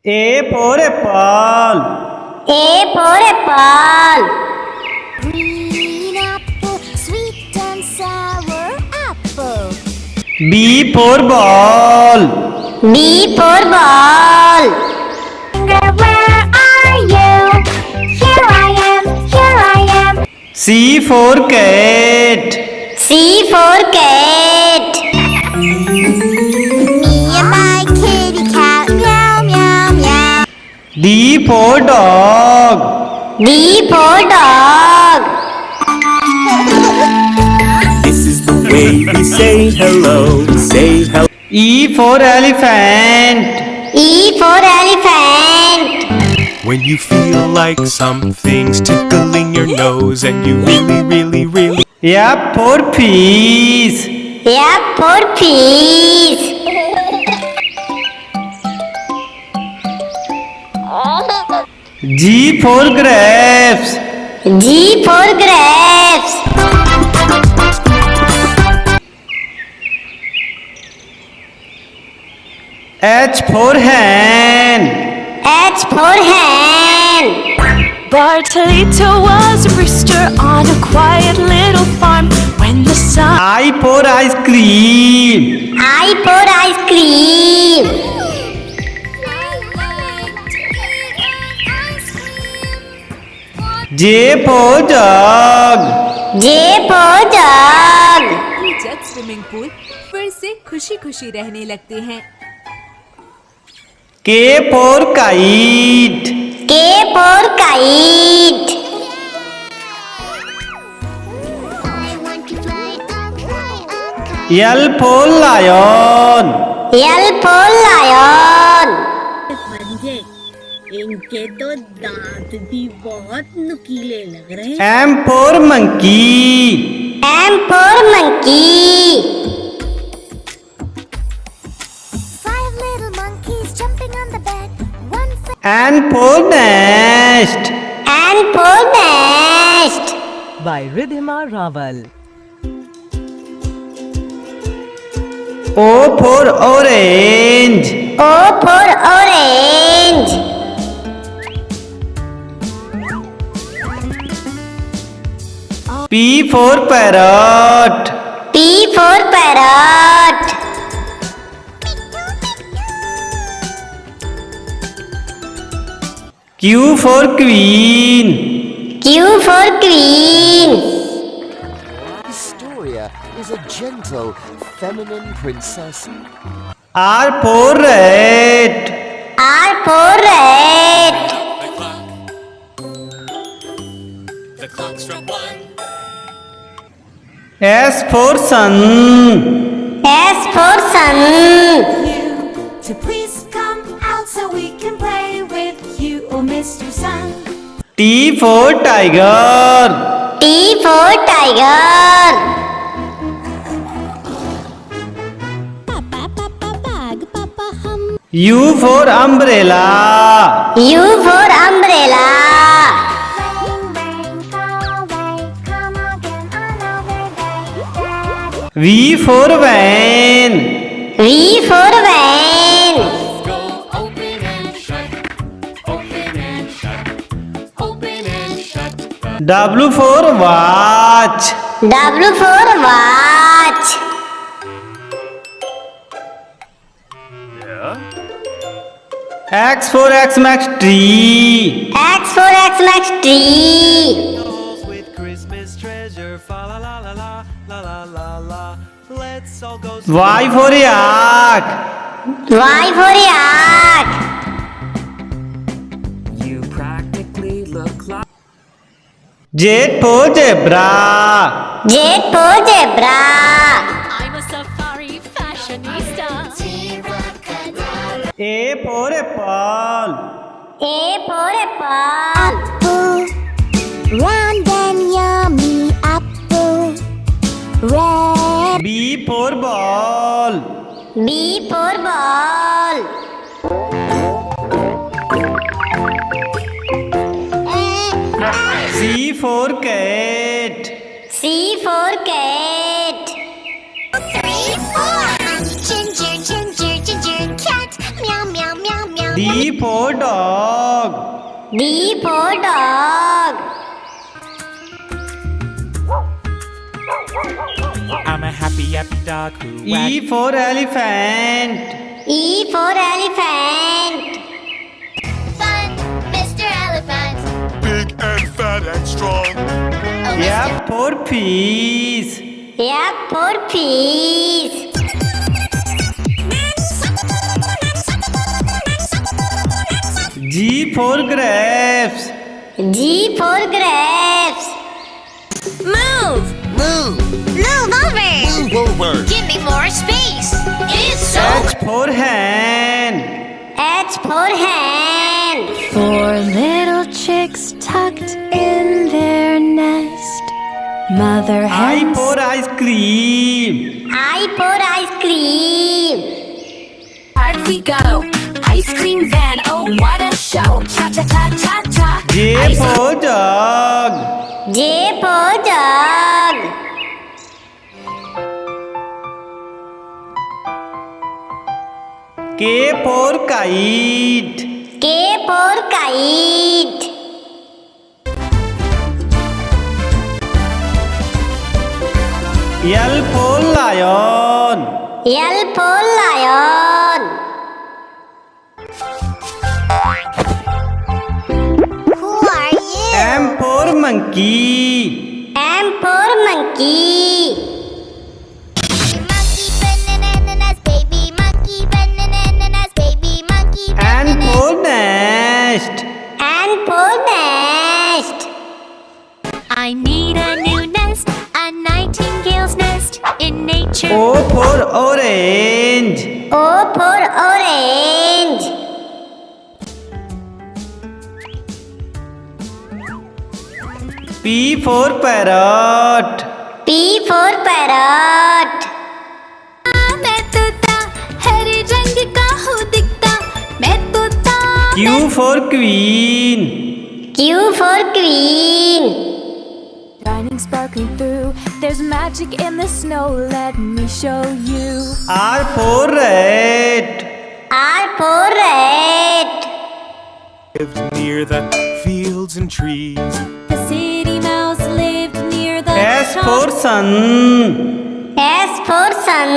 A for apple. A for apple. Green apple, sweet and sour apple. B for ball. B for ball. Where are you? Here I am. C for cat. C for cat. Me and my kitty cat, meow, meow, meow. D for dog. D for dog. This is the way we say hello. Say hello. E for elephant. E for elephant. When you feel like something's tickling your nose and you really F for fish. F for fish. G for grapes. G for grapes. H for hen. H for hen. Bartolito was a rooster on a quiet little farm. When the sun I for ice cream. I for ice cream. J for jug. J for jug. Jug swimming pool फिर से खुशी खुशी रहने लगते हैं। K for kite. K for kite. I want to fly up, kite. L for lion. L for lion. पंजे इनके तो दांत भी बहुत नुकीले लग रहे हैं। M for monkey. M for monkey. Five little monkeys jumping on the bed. One for N for nest. N for nest. by Ridhima Raval. O for orange. O for orange. P for parrot. P for parrot. Q for queen. Q for queen. Historia is a gentle, feminine princess. R for rat. R for rat. The clock struck one. S for sun. S for sun. To please come out so we can play with you, oh Mr. Sun. T for tiger. T for tiger. Papa bag, Papa hum. U for umbrella. U for umbrella. Rain, rain, go away. Come again another day. Daddy. V for van. V for van. Go open and shut. Open and shut. Open and shut. W for watch. W for watch. X for Xmas tree. X for Xmas tree. With Christmas treasure. Fa la la la la la la la la. Let's all go. Y for yak. Y for yak. You practically look like Z for zebra. Z for zebra. I'm a safari fashionista. A for apple. A for apple. Apple, round and yummy apple. Red. B for ball. B for ball. C for cat. C for cat. 3, 4. Ginger, ginger, ginger cat. Meow, meow, meow, meow. D for dog. D for dog. I'm a happy dog who E for elephant. E for elephant. Fun, Mr. Elephant. Big and fat and strong. F for peace. F for peace. G for grapes. G for grapes. Move over. Move over. Give me more space. It's so H for hen. H for hen. Four little chicks tucked in their nest. Mother I hen for ice cream. I for ice cream. Hard we go. Ice cream van, oh what a show. Cha cha cha cha cha. J for dog. J for dog. K for kite. K for kite. L for lion. L for lion. Who are you? M for monkey. M for monkey. Monkey bananas, baby monkey bananas, baby monkey N for nest. N for nest. I need a new nest, a nightingale's nest in nature. O for orange. O for orange. P for parrot. P for parrot. मैं तोता हरे रंग का हूँ दिखता, मैं तोता Q for queen. Q for queen. shining sparkling through. There's magic in the snow, let me show you. R for rat. R for rat. lived near the fields and trees. The city mouse lived near the S for sun. S for sun.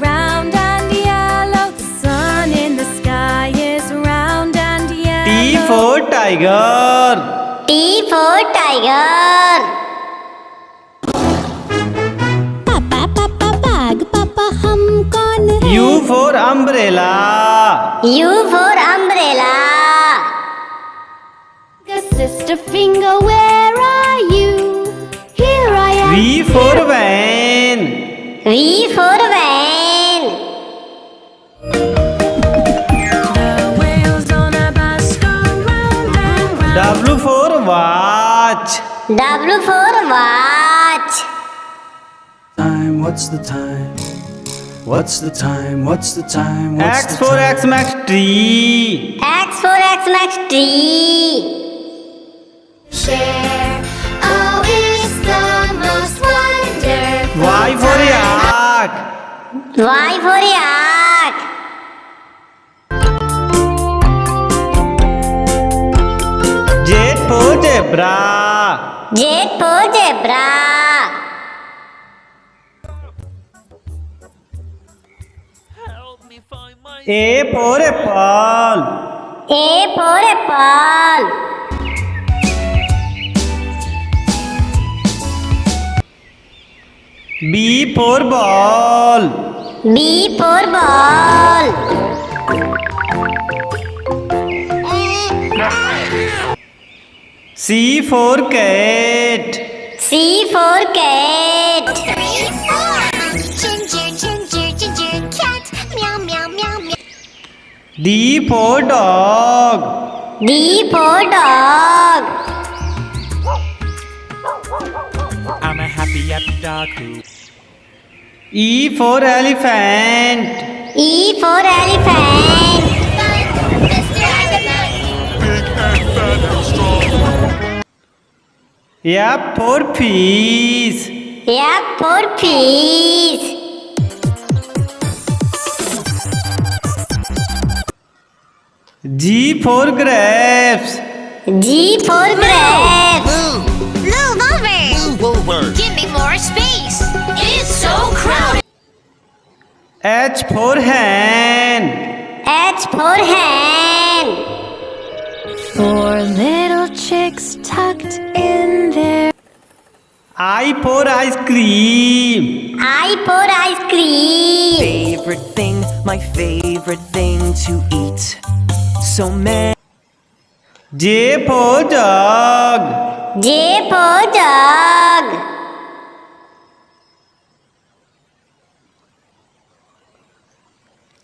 round and yellow. The sun in the sky is round and yellow. T for tiger. T for tiger. पापा पापा बाग पापा हम कौन है? U for umbrella. U for umbrella. Sister finger, where are you? Here I am. V for van. V for van. The wheels on a bus go round and round. W for watch. W for watch. Time, what's the time? What's the time? What's the time? What's X the for time? X max tree. X for Xmas tree. Share. Oh, it's the most wonderful. Y for yak. Y for yak. Z for zebra. Z for zebra. A for apple. A for apple. B for ball. B for ball. C for cat. C for cat. 3, 4. Ginger, ginger, ginger cat. Meow, meow, meow, meow. D for dog. D for dog. I'm a happy dog who E for elephant. E for elephant. Fun, Mr. Elephant. Big and fat and strong. F for fish. F for fish. G for grapes. G for grapes. Move over. Move over. Give me more space. It's so crowded. H for hen. H for hen. Four little chicks tucked in their I for ice cream. I for ice cream. favorite thing, my favorite thing to eat. So many. J for dog. J for dog.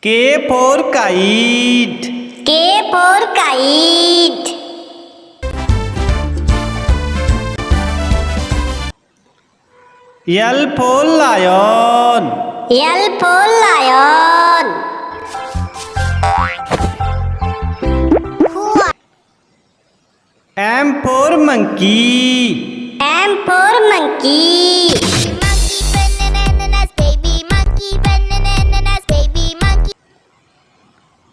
K for kite. K for kite. L for lion. L for lion. M for monkey. M for monkey. Monkey bananas, baby monkey bananas, baby monkey.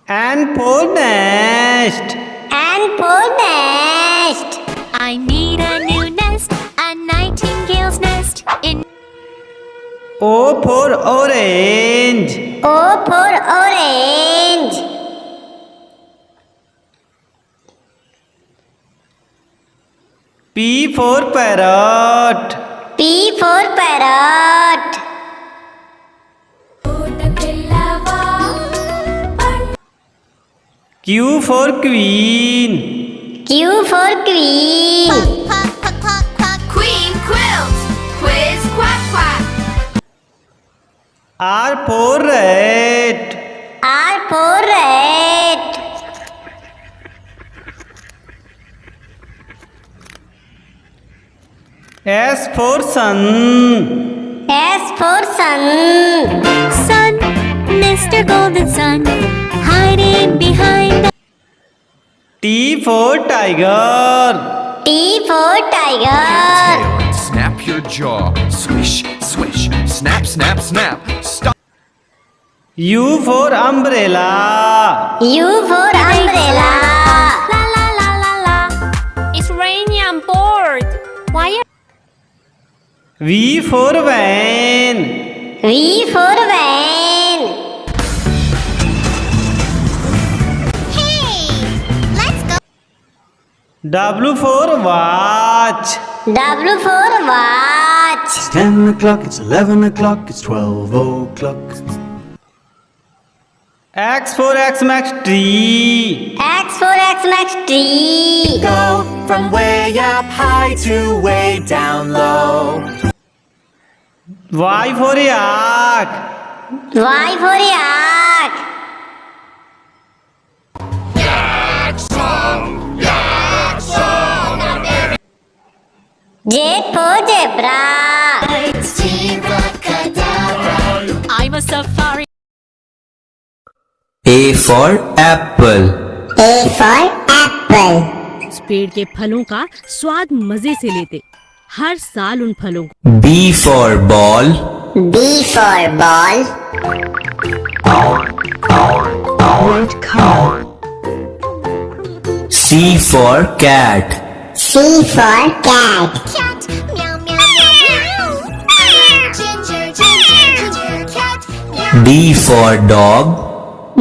N for nest. N for nest. I need a new nest, a nightingale's nest in. O for orange. O for orange. P for parrot. P for parrot. Q for queen. Q for queen. Quack, quack, quack, quack. Queen quilt. Quiz, quack, quack. R for rat. R for rat. S for sun. S for sun. Sun, Mr. Golden Sun, hiding behind the. T for tiger. T for tiger. Tail and snap your jaw. Swish, swish, snap, snap, snap. Stop. U for umbrella. U for umbrella. La la la la la. It's raining on board. Why are V for van. V for van. Hey, let's go. W for watch. W for watch. It's 10 o'clock, it's 11 o'clock, it's 12 o'clock. X for Xmas tree. X for Xmas tree. Go from way up high to way down low. Y for yak. Y for yak. Z for zebra. I'm a safari. A for apple. A for apple. इस पेड़ के फलों का स्वाद मजे से लेते, हर साल उन फलों को। B for ball. B for ball. red color. C for cat. C for cat. Cat, meow meow meow meow. Ginger, ginger, ginger, cat, meow. D for dog.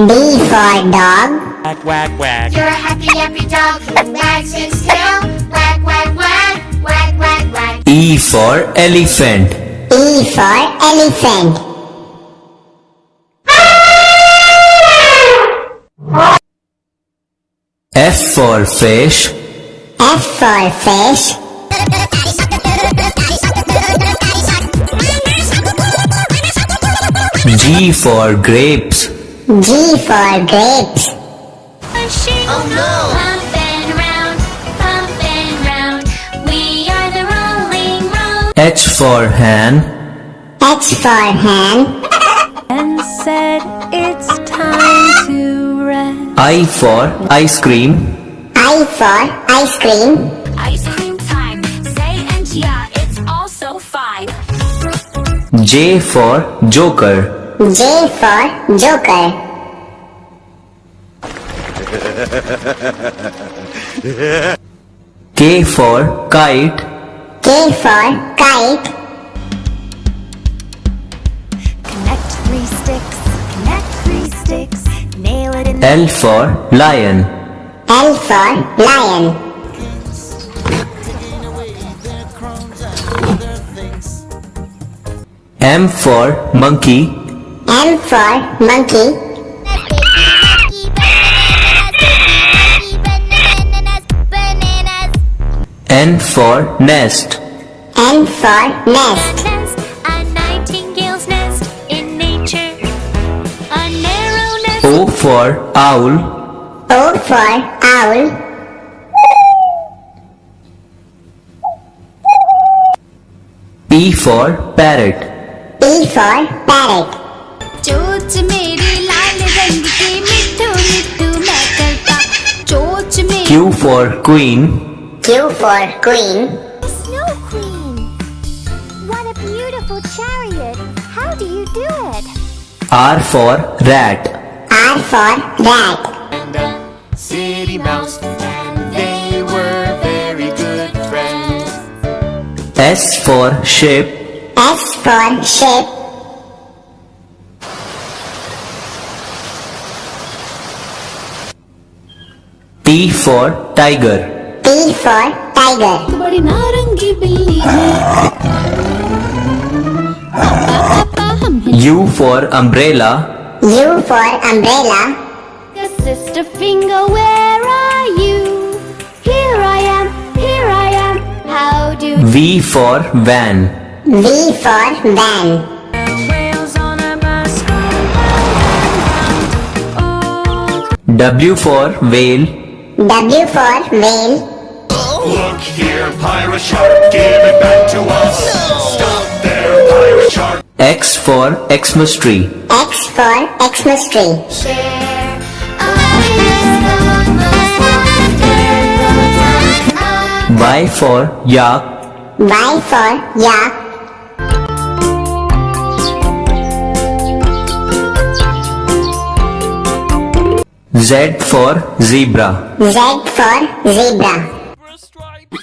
D for dog. Wag, wag, wag. You're a happy, happy dog who wags his tail. Wag, wag, wag, wag, wag, wag. E for elephant. E for elephant. F for fish. F for fish. G for grapes. G for grapes. Oh no! Pumping round, pumping round. We are the rolling road. H for hen. H for hen. And said it's time to rest. I for ice cream. I for ice cream. Ice cream time. Say and yeah, it's all so fine. J for joker. J for joker. K for kite. K for kite. Connect 3 sticks, connect 3 sticks, nail it in L for lion. L for lion. M for monkey. M for monkey. N for nest. N for nest. A nightingale's nest in nature. A narrow nest. O for owl. O for owl. P for parrot. P for parrot. चोच मेरी लाल रंग की मिट्ठू मिट्ठू मैं करता चोच मेरी Q for queen. Q for queen. Snow Queen. What a beautiful chariot. How do you do it? R for rat. R for rat. City mouse, and they were very good friends. S for ship. S for ship. T for tiger. T for tiger. बड़ी नारंगी बिल्ली है पापा हम हैं U for umbrella. U for umbrella. Sister finger, where are you? Here I am, here I am. How do V for van. V for van. Whales on a bus go round and round. W for whale. W for whale. Look here, pirate shark, give it back to us. Stop there, pirate shark. X for Xmas tree. X for Xmas tree. share? Y for yak. Y for yak. Z for zebra. Z for zebra. Stripe.